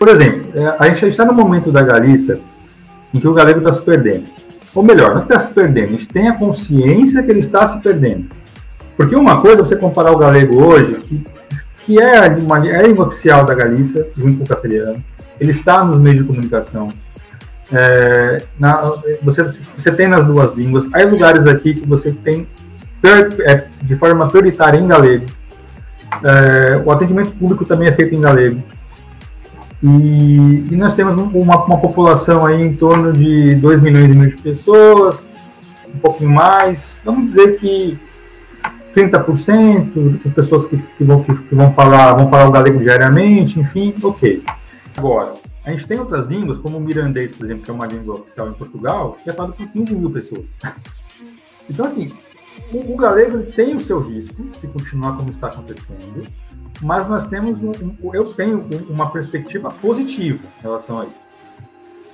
por exemplo, a gente está no momento da Galícia em que o galego está se perdendo. Ou melhor, não está se perdendo, a gente tem a consciência que ele está se perdendo. Porque uma coisa é você comparar o galego hoje, que é a língua oficial da Galícia, junto com o castelhano, ele está nos meios de comunicação. Você tem nas duas línguas. Há lugares aqui que você tem de forma prioritária em galego. O atendimento público também é feito em galego. E nós temos uma população aí em torno de 2 milhões e meio de pessoas, um pouquinho mais. Vamos dizer que 30% dessas pessoas que vão falar o galego diariamente, enfim, ok. Agora, a gente tem outras línguas, como o mirandês, por exemplo, que é uma língua oficial em Portugal, que é falado por 15 mil pessoas. Então, assim, o galego tem o seu risco, se continuar como está acontecendo, mas nós temos eu tenho uma perspectiva positiva em relação a isso.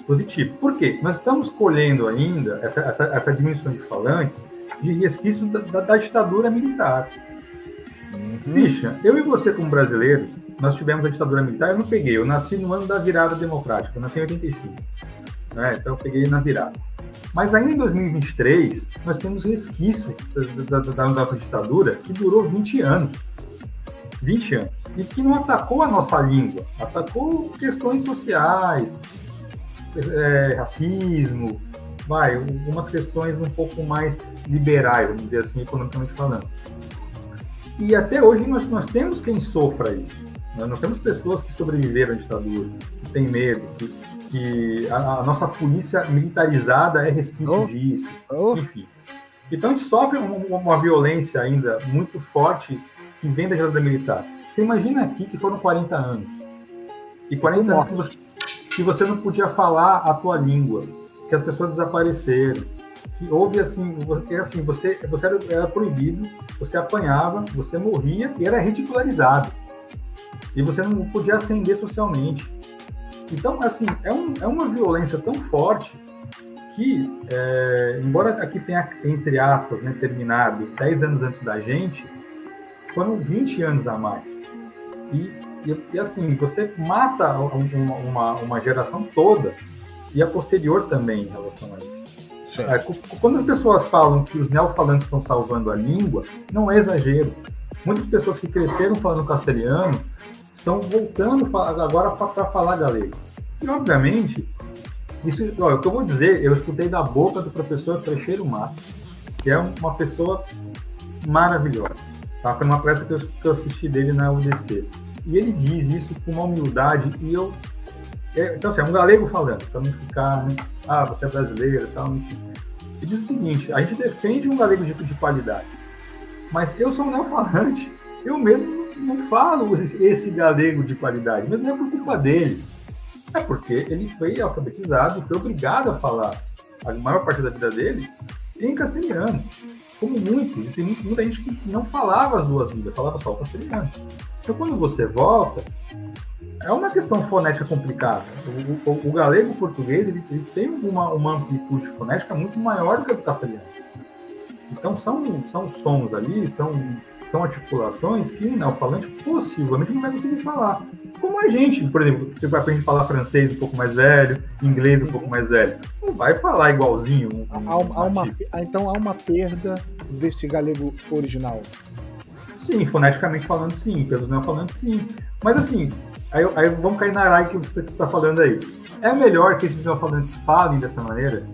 Positivo. Por quê? Nós estamos colhendo ainda essa diminuição de falantes de resquícios da ditadura militar. Bicha, eu e você como brasileiros, nós tivemos a ditadura militar, eu nasci no ano da virada democrática, eu nasci em 85, né? Então eu peguei na virada. Mas ainda em 2023, nós temos resquícios da nossa ditadura que durou 20 anos. 20 anos. E que não atacou a nossa língua, atacou questões sociais, racismo, algumas questões um pouco mais liberais, vamos dizer assim, economicamente falando. E até hoje nós temos quem sofra isso. Nós temos pessoas que sobreviveram à ditadura, que têm medo, que a nossa polícia militarizada é resquício disso, enfim. Então a gente sofre uma violência ainda muito forte que vem da ditadura militar. Você imagina aqui que foram 40 anos. E 40 anos que você não podia falar a tua língua, que as pessoas desapareceram, que houve você era proibido, você apanhava, você morria e era ridicularizado. E você não podia ascender socialmente. Então, assim, é uma violência tão forte que, embora aqui tenha, entre aspas, né, terminado 10 anos antes da gente, foram 20 anos a mais. E assim, você mata uma geração toda e a posterior também em relação a isso. Quando as pessoas falam que os neofalantes estão salvando a língua, não é exagero. Muitas pessoas que cresceram falando castelhano estão voltando agora para falar galego. E, obviamente, isso, o que eu vou dizer, eu escutei da boca do professor Freixeiro Matos, que é uma pessoa maravilhosa. Tá? Foi uma peça que eu assisti dele na UDC. E ele diz isso com uma humildade, e então, assim, é um galego falando, para não ficar, né? Você é brasileiro e tal, enfim. Ele diz o seguinte: a gente defende um galego de qualidade, mas eu sou um neofalante, eu mesmo não falo esse galego de qualidade, mas não é por culpa dele, é porque ele foi alfabetizado, foi obrigado a falar a maior parte da vida dele em castelhano, como muitos, e tem muita gente que não falava as duas línguas, falava só o castelhano. Então, quando você volta, é uma questão fonética complicada. O galego português ele tem uma amplitude fonética muito maior do que a do castelhano. Então, são sons ali, são articulações que um neofalante possivelmente não vai conseguir falar. Como a gente, por exemplo, que vai aprender a falar francês um pouco mais velho, inglês um pouco mais velho, não vai falar igualzinho. Então há uma perda desse galego original. Sim, foneticamente falando, sim. Pelos neofalantes, sim. Mas assim, aí vamos cair na área que você está falando aí. É melhor que esses neofalantes falem dessa maneira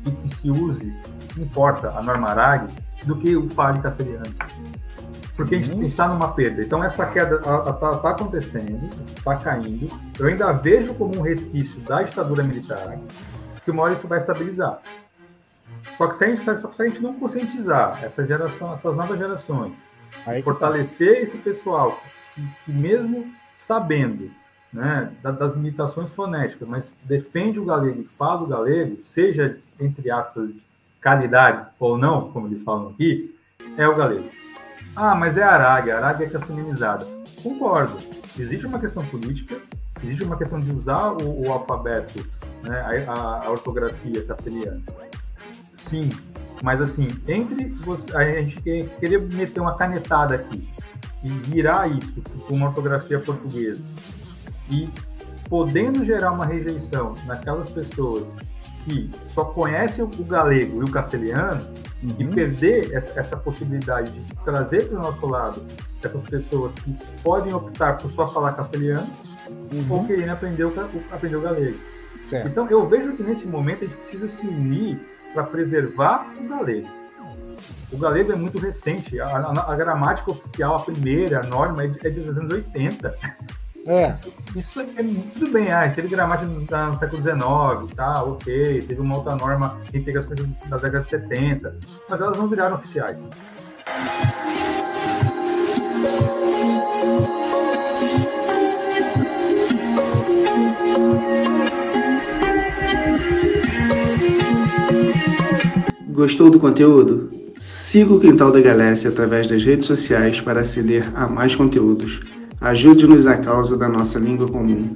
e que se use, não importa, a norma ARAG, do que o fale castelhano. Porque a gente está numa perda. Então essa queda está acontecendo, está caindo. Eu ainda vejo como um resquício da ditadura militar, que uma hora isso vai estabilizar. Só que se a gente não conscientizar essas novas gerações, fortalecer esse pessoal que mesmo sabendo, né, das limitações fonéticas, mas defende o galego e fala o galego, seja, entre aspas, de qualidade ou não, como eles falam aqui, é o galego. Mas é a ARAG é castelhanizada. Concordo. Existe uma questão política, existe uma questão de usar o alfabeto, né, a ortografia castelhana. Sim, mas assim, a gente queria meter uma canetada aqui e virar isso com uma ortografia portuguesa e podendo gerar uma rejeição naquelas pessoas que só conhecem o galego e o castelhano, e perder essa possibilidade de trazer para o nosso lado essas pessoas que podem optar por só falar castelhano ou querendo aprender o galego. Certo. Então, eu vejo que nesse momento a gente precisa se unir para preservar o galego. O galego é muito recente. A gramática oficial, a primeira, a norma, é dos anos 80. Isso é tudo bem, aquele gramática no século XIX, tá, ok, teve uma outra norma de integração da década de 70, mas elas não viraram oficiais. Gostou do conteúdo? Siga o Quintal da Galécia através das redes sociais para aceder a mais conteúdos. Ajude-nos à causa da nossa língua comum.